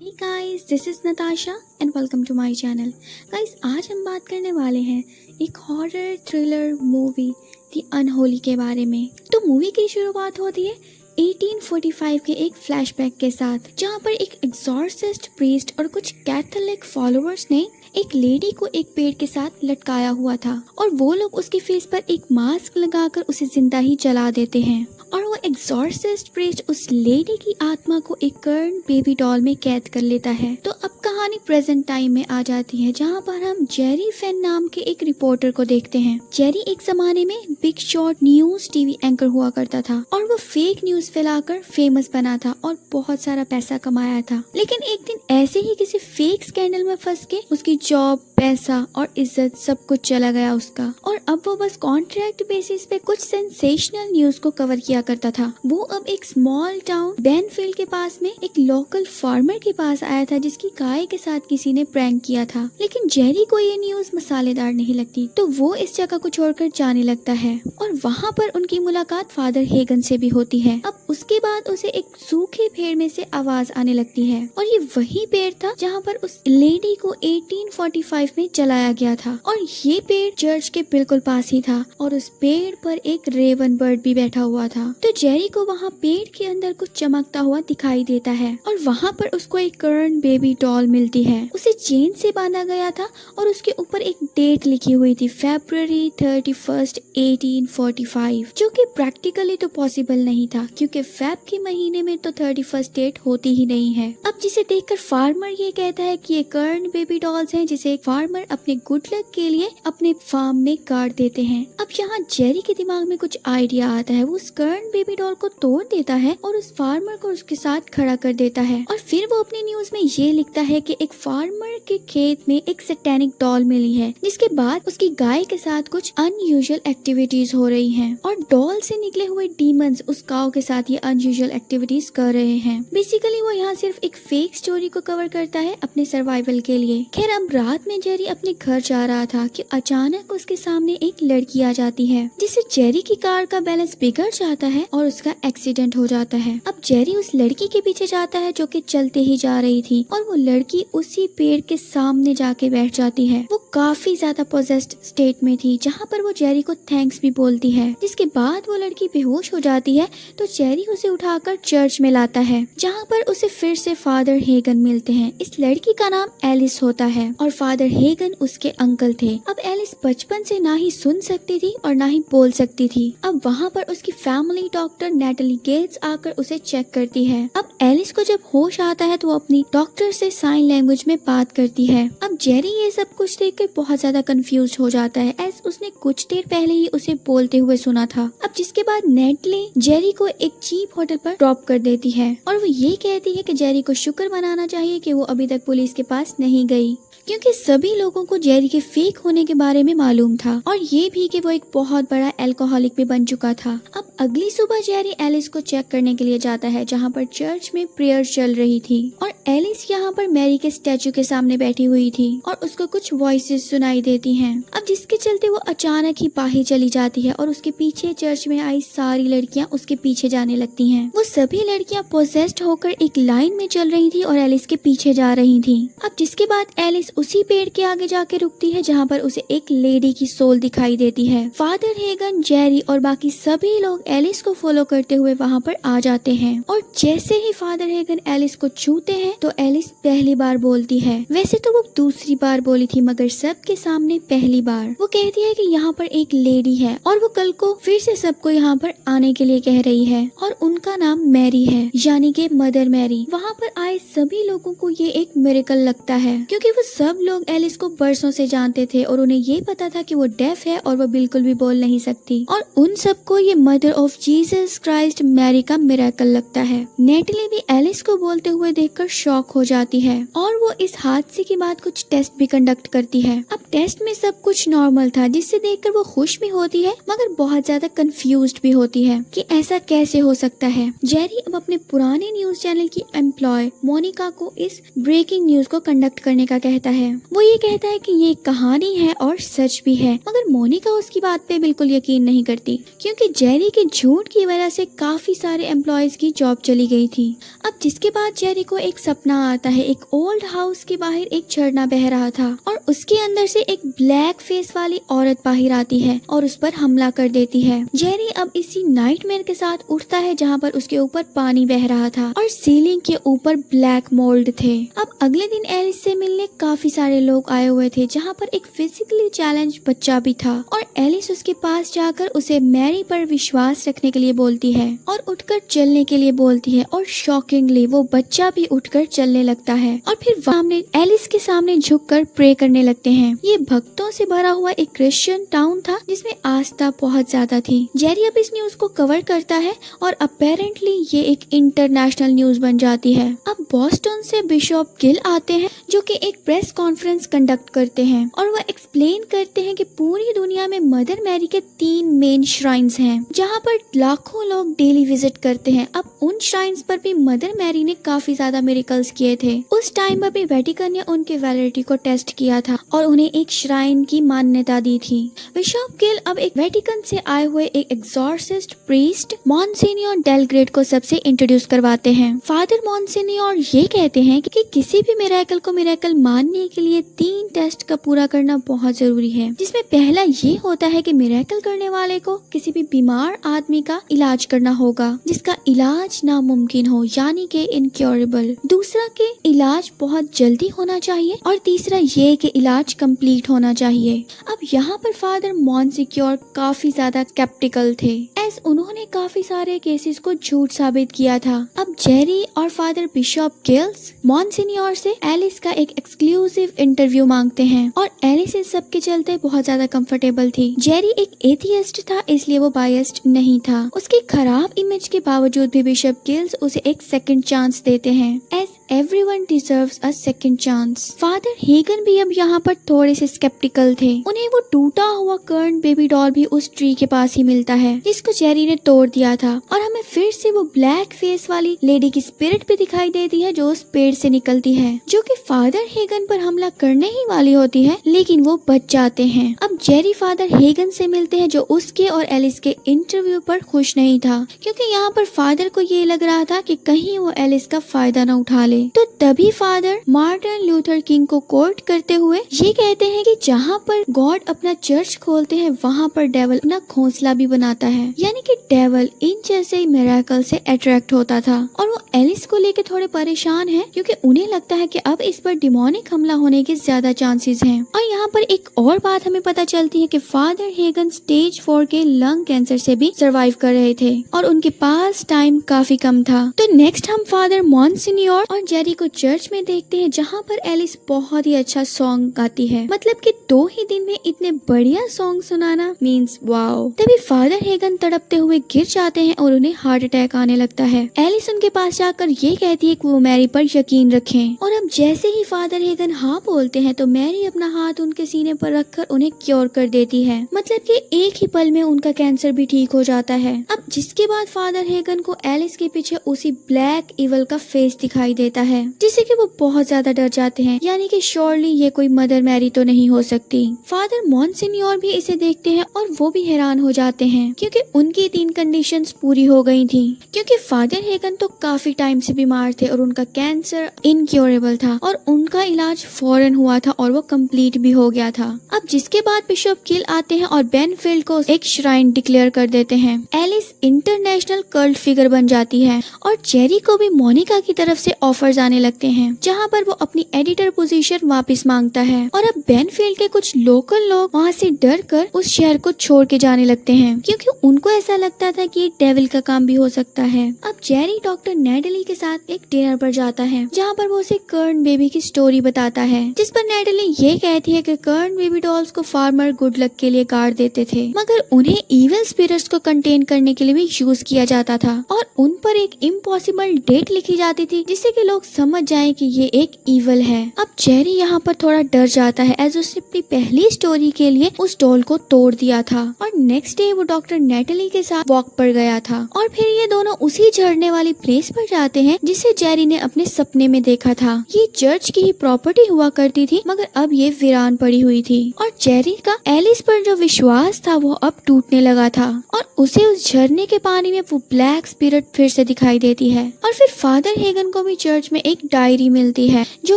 Hey guys, this is Natasha and welcome to my channel. Guys, आज हम बात करने वाले हैं एक हॉरर थ्रिलर मूवी दी अनहोली के बारे में। तो मूवी की शुरुआत होती है 1845 के एक फ्लैशबैक के साथ, जहां पर एक एग्जॉर्सिस्ट प्रीस्ट और कुछ कैथोलिक फॉलोअर्स ने एक लेडी को एक पेड़ के साथ लटकाया हुआ था और वो लोग उसके फेस पर एक मास्क लगाकर उसे जिंदा ही जला देते हैं और वो एग्जॉर्सिस्ट प्रीस्ट उस लेडी की आत्मा को एक कर्न बेबी डॉल में कैद कर लेता है। तो अब कहानी प्रेजेंट टाइम में आ जाती है, जहाँ पर हम जेरी फेन नाम के एक रिपोर्टर को देखते हैं। जेरी एक जमाने में big shot news TV anchor हुआ करता था और वो फेक न्यूज फैलाकर फेमस बना था और बहुत सारा पैसा कमाया था। लेकिन एक दिन ऐसे ही किसी फेक स्कैंडल में फंस के उसकी जॉब, पैसा और इज्जत सब कुछ चला गया उसका, और अब वो बस कॉन्ट्रैक्ट बेसिस पे कुछ सेंसेशनल न्यूज को कवर किया करता था। वो अब एक स्मॉल टाउन बेनफील्ड के पास में एक लोकल फार्मर के पास आया था जिसकी गाय के साथ किसी ने प्रैंक किया था। लेकिन जेरी को ये न्यूज मसालेदार नहीं लगती, तो वो इस जगह को छोड़कर जाने लगता है और वहाँ पर उनकी मुलाकात फादर हेगन से भी होती है। अब उसके बाद उसे एक सूखे पेड़ में से आवाज आने लगती है और ये वही पेड़ था जहाँ पर उस लेडी को 1845 में जलाया गया था और ये पेड़ चर्च के बिल्कुल पास ही था और उस पेड़ पर एक रेवन बर्ड भी बैठा हुआ था। तो जेरी को वहाँ पेड़ के अंदर कुछ चमकता हुआ दिखाई देता है और वहाँ पर उसको एक कर्न बेबी डॉल मिलती है। उसे चेन से बांधा गया था और उसके ऊपर एक डेट लिखी हुई थी, February 31st 1845, जो कि प्रैक्टिकली तो पॉसिबल नहीं था क्योंकि फेब के महीने में तो 31st डेट होती ही नहीं है। अब जिसे देखकर फार्मर ये कहता है कि ये कर्न बेबी डॉल्स हैं जिसे एक फार्मर अपने गुड लक के लिए अपने फार्म में काट देते हैं। अब यहाँ जेरी के दिमाग में कुछ आइडिया आता है, वो उस कर्न बेबी डॉल को तोड़ देता है और उस फार्मर को उसके साथ खड़ा कर देता है और फिर वो अपनी न्यूज में ये लिखता है कि एक फार्मर के खेत में एक सैटेनिक डॉल मिली है, जिसके बाद उसकी गाय के साथ कुछ अनयूजुअल एक्टिविटीज हो रही हैं और डॉल से निकले हुए डीमंस उस काऊ के साथ ये अनयूजुअल एक्टिविटीज कर रहे हैं। बेसिकली वो यहाँ सिर्फ एक फेक स्टोरी को कवर करता है अपने सर्वाइवल के लिए। खैर, अब रात में जेरी अपने घर जा रहा था कि अचानक उसके सामने एक लड़की आ जाती है जिससे जेरी की कार का बैलेंस बिगड़ जाता है और उसका एक्सीडेंट हो जाता है। अब जेरी उस लड़की के पीछे जाता है जो कि चलते ही जा रही थी और वो लड़की उसी पेड़ के सामने जाके बैठ जाती है। वो काफी ज्यादा पोजेस्ड स्टेट में थी, जहाँ पर वो जेरी को थैंक्स भी बोलती है। जिसके बाद वो लड़की बेहोश हो जाती है तो जेरी उसे उठाकर चर्च में लाता है, जहाँ पर उसे फिर से फादर हेगन मिलते हैं। इस लड़की का नाम एलिस होता है और फादर हेगन उसके अंकल थे। अब एलिस बचपन से ना ही सुन सकती थी और ना ही बोल सकती थी। अब वहाँ पर उसकी फैमिली डॉक्टर नेटली गेट्स आकर उसे चेक करती है। अब एलिस को जब होश आता है तो वो अपनी डॉक्टर से साइन लैंग्वेज में बात करती है। अब जेरी ये सब कुछ देखकर बहुत ज्यादा कंफ्यूज हो जाता है, एज उसने कुछ देर पहले ही उसे बोलते हुए सुना था। अब जिसके बाद नेटली जेरी को एक चीप होटल पर ड्रॉप कर देती है और वो ये कहती है कि जेरी को शुक्र मनाना चाहिए कि वो अभी तक पुलिस के पास नहीं गई, क्योंकि सभी लोगों को जेरी के फेक होने के बारे में मालूम था और ये भी कि वो एक बहुत बड़ा एल्कोहलिक भी बन चुका था। अब अगली सुबह जेरी एलिस को चेक करने के लिए जाता है, जहाँ पर चर्च में प्रेयर चल रही थी और एलिस यहाँ पर मैरी के स्टैचू के सामने बैठी हुई थी और उसको कुछ वॉइसेस सुनाई देती हैं। अब जिसके चलते वो अचानक ही बाहर चली जाती है और उसके पीछे चर्च में आई सारी लड़कियाँ उसके पीछे जाने लगती हैं। वो सभी लड़कियाँ पोजेस्ड होकर एक लाइन में चल रही थी और एलिस के पीछे जा रही थी। अब जिसके बाद एलिस उसी पेड़ के आगे जाके रुकती है, जहाँ पर उसे एक लेडी की सोल दिखाई देती है। फादर हेगन, जेरी और बाकी सभी लोग एलिस को फॉलो करते हुए वहाँ पर आ जाते हैं और जैसे ही फादर हेगन एलिस को छूते हैं तो एलिस पहली बार बोलती है। वैसे तो वो दूसरी बार बोली थी, मगर सबके सामने पहली बार। वो कहती है कि यहाँ पर एक लेडी है और वो कल को फिर से सबको यहाँ पर आने के लिए कह रही है और उनका नाम मैरी है, यानी कि मदर मैरी। वहाँ पर आए सभी लोगों को ये एक मिरेकल लगता है, क्योंकि वो सब लोग एलिस को बरसों से जानते थे और उन्हें ये पता था कि वो डेफ है और वो बिल्कुल भी बोल नहीं सकती, और उन सबको ये mother of Jesus Christ Mary का मिरेकल लगता है। नेटली भी एलिस को बोलते हुए देखकर शॉक हो जाती है और वो इस हादसे के बाद कुछ टेस्ट भी कंडक्ट करती है। अब टेस्ट में सब कुछ नॉर्मल था, जिससे देखकर वो खुश भी होती है मगर बहुत ज्यादा कंफ्यूज्ड भी होती है कि ऐसा कैसे हो सकता है। जेरी अब अपने पुराने न्यूज चैनल की एम्प्लॉय मोनिका को इस ब्रेकिंग न्यूज को कंडक्ट करने का कहता है। वो ये कहता है कि ये कहानी है और सच भी है, मगर मोनिका उसकी बात पे बिल्कुल यकीन नहीं करती क्योंकि जेरी के झूठ की वजह से काफी सारे एम्प्लॉयज की जॉब चली गई थी। अब जिसके बाद जेरी को एक सपना आता है, एक ओल्ड हाउस के बाहर एक झरना बह रहा था और उसके अंदर से एक ब्लैक फेस वाली औरत बाहर आती है और उस पर हमला कर देती है। जेरी अब इसी नाइटमेयर के साथ उठता है जहाँ पर उसके ऊपर पानी बह रहा था और सीलिंग के ऊपर ब्लैक मोल्ड थे। अब अगले दिन एलिस से मिलने काफी सारे लोग आए हुए थे जहाँ पर एक फिजिकली चैलेंज बच्चा भी था और एलिस उसके पास जाकर उसे मैरी पर विश्वास रखने के लिए बोलती है और उठकर चलने के लिए बोलती है और शॉकिंगली वो बच्चा भी उठकर चलने लगता है और फिर सामने एलिस के सामने झुककर प्रे करने लगते हैं। ये भक्तों से भरा हुआ एक क्रिश्चियन टाउन था जिसमें आस्था बहुत ज्यादा थी। जेरी अब इस न्यूज को कवर करता है और अपेरेंटली ये एक इंटरनेशनल न्यूज बन जाती है। अब बॉस्टन से बिशप गिल आते हैं जो कि एक प्रेस कॉन्फ्रेंस कंडक्ट करते हैं और वह एक्सप्लेन करते हैं कि पूरी दुनिया में मदर मैरी के 3 मेन श्राइन्स हैं जहां पर लाखों लोग डेली विजिट करते हैं। अब उन श्राइन्स पर भी मदर मैरी ने काफी ज्यादा मिरेकल्स किए थे। उस टाइम पर भी वेटिकन ने उनके वैलिडिटी को टेस्ट किया था और उन्हें एक श्राइन की मान्यता दी थी। बिशप गिल अब एक वेटिकन से आए हुए एक एक्सॉर्सिस्ट प्रीस्ट मॉन्सिन्योर डेलग्रेड को सबसे इंट्रोड्यूस करवाते हैं। फादर मॉन्सिन्योर ये कहते हैं कि किसी भी मिरेकल को मिरेकल मानने के लिए 3 टेस्ट का पूरा करना बहुत जरूरी है, जिसमें पहला ये होता है कि मिरेकल करने वाले को किसी भी बीमार आदमी का इलाज करना होगा जिसका इलाज नामुमकिन हो, यानी कि इनक्योरेबल। दूसरा के इलाज बहुत जल्दी होना चाहिए और तीसरा ये कि इलाज कंप्लीट होना चाहिए। अब यहाँ पर फादर मॉन्सिक्योर काफी ज्यादा स्केप्टिकल थे एज उन्होंने काफी सारे केसेस को झूठ साबित किया था। अब जेरी और फादर बिशप गिल्स मॉन्सिन्योर से एलिस का एक एक्सक्लूसिव इंटरव्यू मांगते हैं और एलिस इस सब के चलते बहुत ज्यादा कंफर्टेबल थी। जेरी एक एथियस्ट था इसलिए वो बायस्ड नहीं था। उसकी खराब इमेज के बावजूद भी बिशप गिल्स उसे एक सेकंड चांस देते हैं as everyone deserves a second chance. Father Hagen भी अब यहाँ पर थोड़े से स्केप्टिकल थे। उन्हें वो टूटा हुआ कर्न बेबी डॉल भी उस ट्री के पास ही मिलता है जिसको जेरी ने तोड़ दिया था और हमें फिर से वो ब्लैक फेस वाली लेडी की स्पिरिट भी दिखाई देती है जो उस पेड़ से निकलती है, जो कि फादर हेगन पर हमला करने ही वाली होती है, लेकिन वो बच जाते हैं। अब जेरी फादर हेगन से मिलते हैं जो उसके और एलिस के इंटरव्यू पर खुश नहीं था क्योंकि यहाँ पर फादर को ये लग रहा था कि कहीं वो एलिस का फायदा न उठा ले। तो तभी फादर मार्टिन लूथर किंग को कोट करते हुए ये कहते हैं कि जहाँ पर गॉड अपना चर्च खोलते हैं वहाँ पर डेवल अपना घोंसला भी बनाता है, यानी कि डेवल इन जैसे मिरेकल से अट्रैक्ट होता था। और वो एलिस को लेके थोड़े परेशान है क्योंकि उन्हें लगता है कि अब इस पर डिमोनिक हमला होने के ज्यादा चांसेस हैं। और यहाँ पर एक और बात हमें पता चलती है कि फादर हेगन स्टेज 4 के लंग कैंसर से भी सर्वाइव कर रहे थे और उनके पास टाइम काफी कम था। तो नेक्स्ट हम फादर मॉन्सिन्योर और जेरी को चर्च में देखते हैं जहाँ पर एलिस बहुत ही अच्छा सॉन्ग गाती है। मतलब कि 2 ही दिन में इतने बढ़िया सॉन्ग सुनाना मीन्स वाओ। तभी फादर हेगन तड़पते हुए गिर जाते हैं और उन्हें हार्ट अटैक आने लगता है। एलिस उनके पास जाकर ये कहती है कि वो मैरी पर यकीन रखें और अब जैसे ही फादर हेगन हाँ बोलते हैं तो मैरी अपना हाथ उनके सीने पर रखकर उन्हें क्योर कर देती है। मतलब कि एक ही पल में उनका कैंसर भी ठीक हो जाता है। अब जिसके बाद फादर हेगन को एलिस के पीछे उसी ब्लैक इवल का फेस दिखाई देता है जिससे कि वो बहुत ज्यादा डर जाते हैं, यानी कि श्योरली ये कोई मदर मैरी तो नहीं हो सकती। फादर मॉन्सिन्योर भी इसे देखते हैं और वो भी हैरान हो जाते हैं क्योंकि उनकी 3 कंडीशंस पूरी हो गई थी। क्योंकि फादर हेगन तो काफी टाइम से बीमार थे और उनका कैंसर इनक्योरेबल था और उनका इलाज फौरन हुआ था और वो कंप्लीट भी हो गया था। अब जिसके बाद बिशप गिल आते हैं और बेनफील्ड को एक श्राइन डिक्लेयर कर देते हैं। एलिस इंटरनेशनल कल्ट फिगर बन जाती है और जेरी को भी मोनिका की तरफ से ऑफर्स आने लगते हैं जहां पर वो अपनी एडिटर पोजीशन वापस मांगता है। और अब बेनफील्ड के कुछ लोकल लोग वहां से डर कर उस शहर को छोड़ के जाने लगते हैं क्योंकि उनको ऐसा लगता था कि ये डेविल का काम भी हो सकता है। अब जेरी डॉक्टर नेडली के साथ एक डिनर पर जाता है जहाँ पर वो उसे कर्न बेबी की स्टोरी बताता है, जिस पर नेडली ये कहती है कि कर्न बेबी डॉल्स को फार्मर गुड लक के लिए गाड़ देते थे मगर उन्हें इविल स्पिरिट्स को कंटेन करने के लिए भी यूज किया जाता था और उन पर एक इम्पॉसिबल डेट लिखी जाती थी जिससे कि लोग समझ समझ जाए कि ये एक ईवल है। अब जेरी यहाँ पर थोड़ा डर जाता है एज उसने अपनी पहली स्टोरी के लिए उस डॉल को तोड़ दिया था और नेक्स्ट डे वो डॉक्टर नेटली के साथ वॉक पर गया था और फिर ये दोनों उसी झरने वाली प्लेस पर जाते हैं जिसे जेरी ने अपने सपने में देखा था। ये चर्च की ही प्रॉपर्टी हुआ करती थी मगर अब ये वीरान पड़ी हुई थी और जेरी का एलिस पर जो विश्वास था वो अब टूटने लगा था और उसे उस झरने के पानी में वो ब्लैक स्पिरिट फिर से दिखाई देती है। और फिर फादर हेगन को भी चर्च में एक डायरी मिलती है जो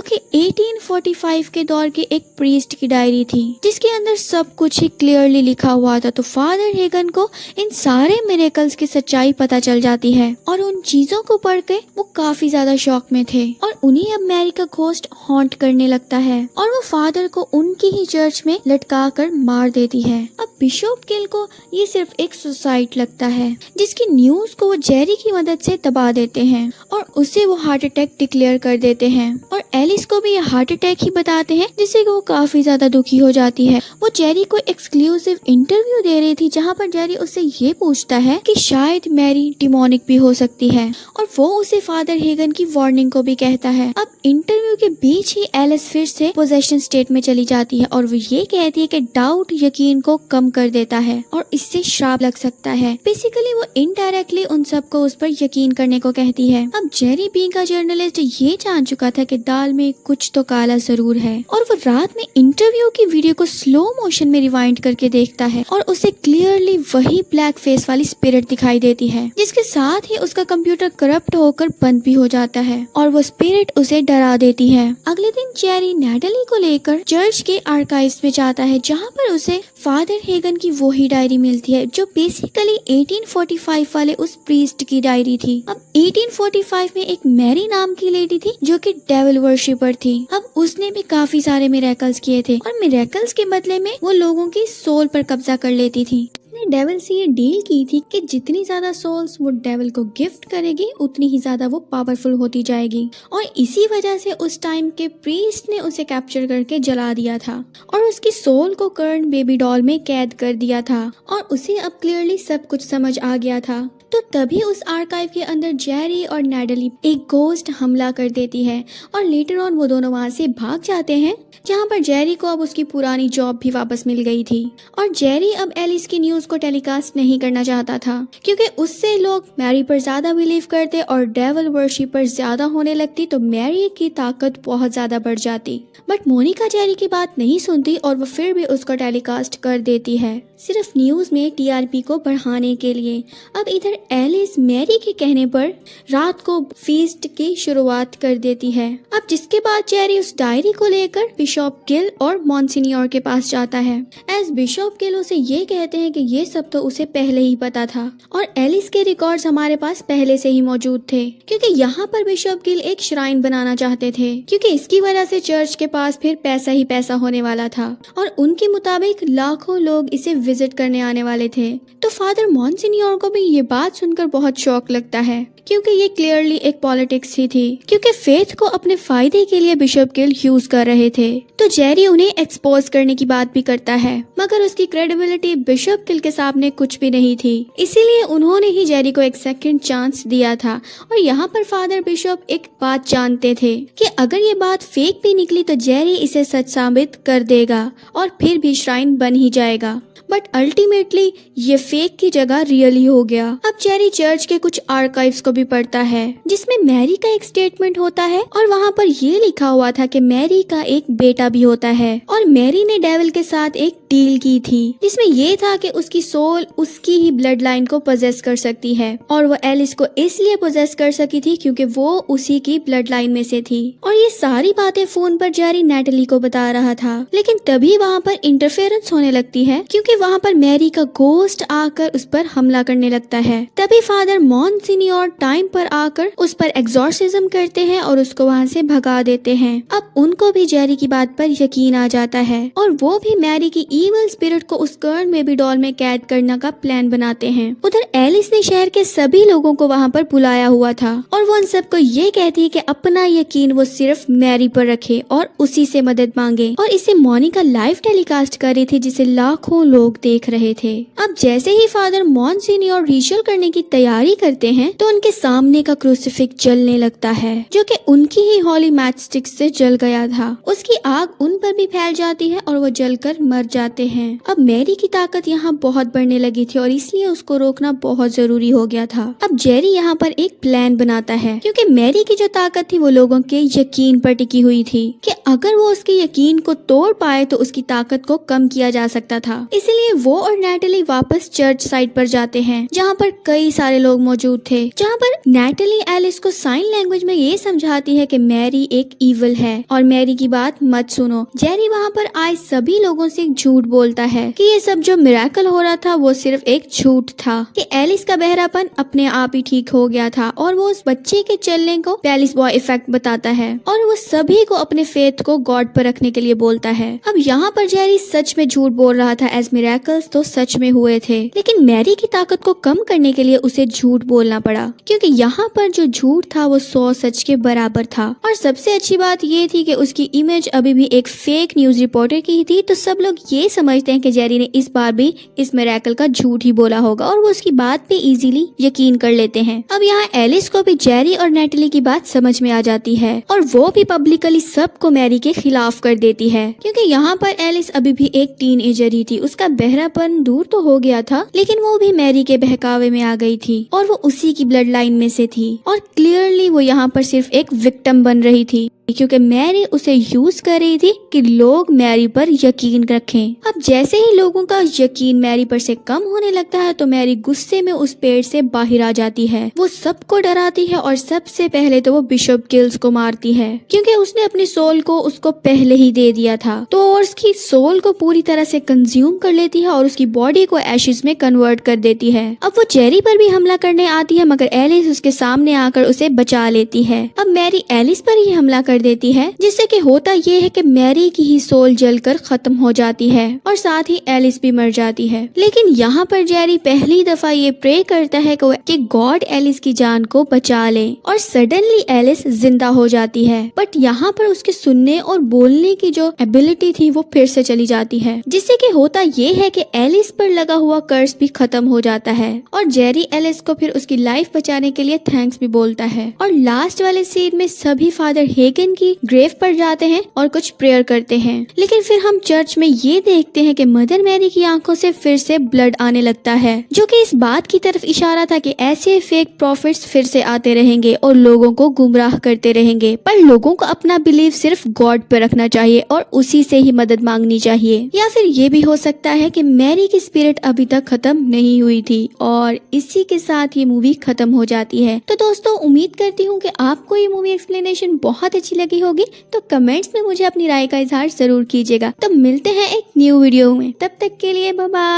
कि 1845 के दौर के एक प्रीस्ट की डायरी थी जिसके अंदर सब कुछ ही क्लियरली लिखा हुआ था। तो फादर हेगन को इन सारे मिरेकल्स की सच्चाई पता चल जाती है और उन चीजों को पढ़ के वो काफी ज्यादा शॉक में थे और उन्हें अब मैरी का घोस्ट हॉन्ट करने लगता है और वो फादर को उनकी ही चर्च में लटका कर मार देती है। अब बिशप किल को ये सिर्फ एक सुसाइड लगता है जिसकी न्यूज को वो जेरी की मदद से दबा देते हैं और उसे वो हार्ट अटैक डिक्लेयर कर देते हैं और एलिस को भी ये हार्ट अटैक ही बताते हैं जिससे वो काफी ज्यादा दुखी हो जाती है। वो जेरी को एक्सक्लूसिव इंटरव्यू दे रही थी जहाँ पर जेरी उससे ये पूछता है कि शायद मैरी डिमोनिक भी हो सकती है और वो उसे फादर हेगन की वार्निंग को भी कहता है। अब इंटरव्यू के बीच ही एलिस फिर से पोजेशन स्टेट में चली जाती है और वो ये कहती है कि डाउट यकीन को कम कर देता है और इससे श्राप लग सकता है। बेसिकली वो इनडायरेक्टली उन सबको उस पर यकीन करने को कहती है। अब जेरी बीइंग का जर्नलिस्ट ये जान चुका था कि दाल में कुछ तो काला जरूर है और वो रात में इंटरव्यू की वीडियो को स्लो मोशन में रिवाइंड करके देखता है और उसे क्लियरली वही ब्लैक फेस वाली स्पिरिट दिखाई देती है जिसके साथ ही उसका कंप्यूटर करप्ट होकर बंद भी हो जाता है और वो स्पिरिट उसे डरा देती है। अगले दिन जेरी नेटली को लेकर चर्च के आर्काइव्स में जाता है जहाँ पर उसे फादर हेगन की वही डायरी मिलती है जो बेसिकली 1845 वाले उस प्रीस्ट की डायरी थी। अब 1845 में एक मैरी नाम की लेडी थी जो कि डेविल वर्शिपर थी। अब उसने भी काफी सारे मिरेकल्स किए थे और मिरेकल्स के बदले में वो लोगों की सोल पर कब्जा कर लेती थी। डेविल से ये डील की थी कि जितनी ज्यादा सोल्स वो डेविल को गिफ्ट करेगी उतनी ही ज्यादा वो पावरफुल होती जाएगी और इसी वजह से उस टाइम के प्रीस्ट ने उसे कैप्चर करके जला दिया था और उसकी सोल को कर्न बेबी डॉल में कैद कर दिया था और उसे अब क्लियरली सब कुछ समझ आ गया था। तो तभी उस आर्काइव के अंदर जेरी और नेडली एक घोस्ट हमला कर देती है और लेटर ऑन वो दोनों वहाँ से भाग जाते हैं जहाँ पर जेरी को अब उसकी पुरानी जॉब भी वापस मिल गई थी और जेरी अब एलिस की न्यूज को टेलीकास्ट नहीं करना चाहता था क्योंकि उससे लोग मैरी पर ज्यादा बिलीव करते और डेविल वर्शिपर ज्यादा होने लगती तो मैरी की ताकत बहुत ज्यादा बढ़ जाती। बट मोनिका जेरी की बात नहीं सुनती और वो फिर भी उसको टेलीकास्ट कर देती है सिर्फ न्यूज में टीआरपी को बढ़ाने के लिए। अब इधर एलिस मैरी के कहने पर रात को फीस्ट की शुरुआत कर देती है। अब जिसके बाद जेरी उस डायरी को लेकर बिशप किल और मॉन्सिनियोर के पास जाता है। एज बिशप किल उसे ये कहते हैं कि ये सब तो उसे पहले ही पता था और एलिस के रिकॉर्ड्स हमारे पास पहले से ही मौजूद थे क्योंकि यहाँ पर बिशप किल एक श्राइन बनाना चाहते थे क्योंकि इसकी वजह से चर्च के पास फिर पैसा ही पैसा होने वाला था और उनके मुताबिक लाखों लोग इसे विजिट करने आने वाले थे। तो फादर मॉन्सिनियोर को भी ये बात सुनकर बहुत शौक लगता है क्योंकि ये क्लियरली एक पॉलिटिक्स ही थी क्योंकि फेथ को अपने फायदे के लिए बिशप किल यूज कर रहे थे। तो जेरी उन्हें एक्सपोज करने की बात भी करता है मगर उसकी क्रेडिबिलिटी बिशप किल के सामने कुछ भी नहीं थी इसीलिए उन्होंने ही जेरी को एक सेकंड चांस दिया था। और यहाँ पर फादर बिशप एक बात जानते थे कि अगर ये बात फेक भी निकली तो जेरी इसे सच साबित कर देगा और फिर भी श्राइन बन ही जाएगा। बट अल्टीमेटली ये फेक की जगह रियल ही हो गया। अब जेरी चर्च के कुछ आर्काइव्स को भी पढ़ता है जिसमें मैरी का एक स्टेटमेंट होता है और वहाँ पर ये लिखा हुआ था कि मैरी का एक बेटा भी होता है और मैरी ने डेविल के साथ एक डील की थी जिसमें ये था कि उसकी सोल उसकी ही ब्लड लाइन को पोजेस कर सकती है और वो एलिस को इसलिए पोजेस कर सकी थी क्योंकि वो उसी की ब्लड लाइन में से थी। और ये सारी बातें फोन पर जेरी नेटली को बता रहा था लेकिन तभी वहाँ पर इंटरफेरेंस होने लगती है क्योंकि वहाँ पर मैरी का घोस्ट आकर उस पर हमला करने लगता है। तभी फादर मॉन्सिनियोर टाइम पर आकर उस पर एग्जॉर्सिज्म करते हैं और उसको वहाँ से भगा देते हैं। अब उनको भी जेरी की बात पर यकीन आ जाता है और वो भी मैरी की ईविल स्पिरिट को उस कर्न बेबी डॉल में कैद करने का प्लान बनाते हैं। उधर एलिस ने शहर के सभी लोगों को वहाँ पर बुलाया हुआ था और वो उन सबको ये कहती है कि अपना यकीन वो सिर्फ मैरी पर रखे और उसी से मदद मांगे। और इसे मोनिका लाइव टेलीकास्ट कर रही थी जिसे लाखों लोग देख रहे थे। अब जैसे ही फादर मॉन्सिन्योर रिचुअल करने की तैयारी करते हैं तो उनके सामने का क्रूसिफिक्स जलने लगता है, जो कि उनकी ही हॉली मैच स्टिक से जल गया था। उसकी आग उन पर भी फैल जाती है और वो जलकर मर जाते हैं। अब मैरी की ताकत यहाँ बहुत बढ़ने लगी थी और इसलिए उसको रोकना बहुत जरूरी हो गया था। अब जेरी यहाँ पर एक प्लान बनाता है, क्योंकि मैरी की जो ताकत थी वो लोगों के यकीन पर टिकी हुई थी कि अगर वो उसके यकीन को तोड़ पाए तो उसकी ताकत को कम किया जा सकता था। इसलिए वो और नैटली वापस चर्च साइड पर जाते हैं, जहाँ पर कई सारे लोग मौजूद थे। जहाँ पर नैटली एलिस को साइन लैंग्वेज में ये समझाती है कि मैरी एक ईविल है और मैरी की बात मत सुनो। जेरी वहाँ पर आए सभी लोगों से झूठ बोलता है कि ये सब जो मिरेकल हो रहा था वो सिर्फ एक झूठ था, कि एलिस का बहरापन अपने आप ही ठीक हो गया था और वो उस बच्चे के चलने को पैलिस बॉय इफेक्ट बताता है और वो सभी को अपने फेथ को गॉड पर रखने के लिए बोलता है। अब यहाँ पर जेरी सच में झूठ बोल रहा था, एज मिरेकल्स तो सच में हुए थे, लेकिन मैरी की ताकत को कम करने के लिए उसे झूठ बोलना पड़ा, क्योंकि यहाँ पर जो झूठ था वो 100 सच के बराबर था। और सबसे अच्छी बात ये थी कि उसकी इमेज अभी भी एक फेक न्यूज रिपोर्टर की थी, तो सब लोग ये समझते हैं कि जेरी ने इस बार भी इस मिरेकल का झूठ ही बोला होगा और वो उसकी बात पे इजीली यकीन कर लेते हैं। अब यहाँ एलिस को भी जेरी और नैटली की बात समझ में आ जाती है और वो भी पब्लिकली सबको मैरी के खिलाफ कर देती है, क्योंकि यहाँ पर एलिस अभी भी एक टीनएजर ही थी। उसका बहरापन दूर तो हो गया था, लेकिन वो भी मैरी के बहकावे में आ गई थी और वो उसी की ब्लड लाइन में से थी और क्लियरली वो यहाँ पर सिर्फ एक विक्टिम बन रही थी, क्योंकि मैरी उसे यूज कर रही थी कि लोग मैरी पर यकीन रखें। अब जैसे ही लोगों का यकीन मैरी पर से कम होने लगता है तो मैरी गुस्से में उस पेड़ से बाहर आ जाती है। वो सबको डराती है और सबसे पहले तो वो बिशप गिल्स को मारती है, क्योंकि उसने अपनी सोल को उसको पहले ही दे दिया था। तो और उसकी सोल को पूरी तरह से कंज्यूम कर लेती है और उसकी बॉडी को एशेस में कन्वर्ट कर देती है। अब वो जेरी पर भी हमला करने आती है, मगर एलिस उसके सामने आकर उसे बचा लेती है। अब मैरी एलिस पर ही हमला कर देती है, जिससे कि होता ये है कि मैरी की ही सोल जलकर खत्म हो जाती है और साथ ही एलिस भी मर जाती है। लेकिन यहाँ पर जेरी पहली दफा ये प्रे करता है कि गॉड एलिस की जान को बचा ले और सडनली एलिस जिंदा हो जाती है। बट यहाँ पर उसके सुनने और बोलने की जो एबिलिटी थी वो फिर से चली जाती है, जिससे कि होता ये है कि एलिस पर लगा हुआ कर्स भी खत्म हो जाता है और जेरी एलिस को फिर उसकी लाइफ बचाने के लिए थैंक्स भी बोलता है। और लास्ट वाले सीन में सभी फादर हेगन की ग्रेव पर जाते हैं और कुछ प्रेयर करते हैं, लेकिन फिर हम चर्च में ये देखते हैं कि मदर मैरी की आंखों से फिर से ब्लड आने लगता है, जो कि इस बात की तरफ इशारा था कि ऐसे फेक प्रॉफिट्स फिर से आते रहेंगे और लोगों को गुमराह करते रहेंगे। पर लोगों को अपना बिलीव सिर्फ गॉड पर रखना चाहिए और उसी से ही मदद मांगनी चाहिए। या फिर ये भी हो सकता है कि मैरी की स्पिरिट अभी तक खत्म नहीं हुई थी और इसी के साथ ये मूवी खत्म हो जाती है। तो दोस्तों, उम्मीद करती हूँ कि आपको ये मूवी एक्सप्लेनेशन बहुत अच्छी लगी होगी, तो कमेंट्स में मुझे अपनी राय का इजहार जरूर कीजिएगा। तो मिलते हैं एक न्यू वीडियो में, तब तक के लिए बाय बाय।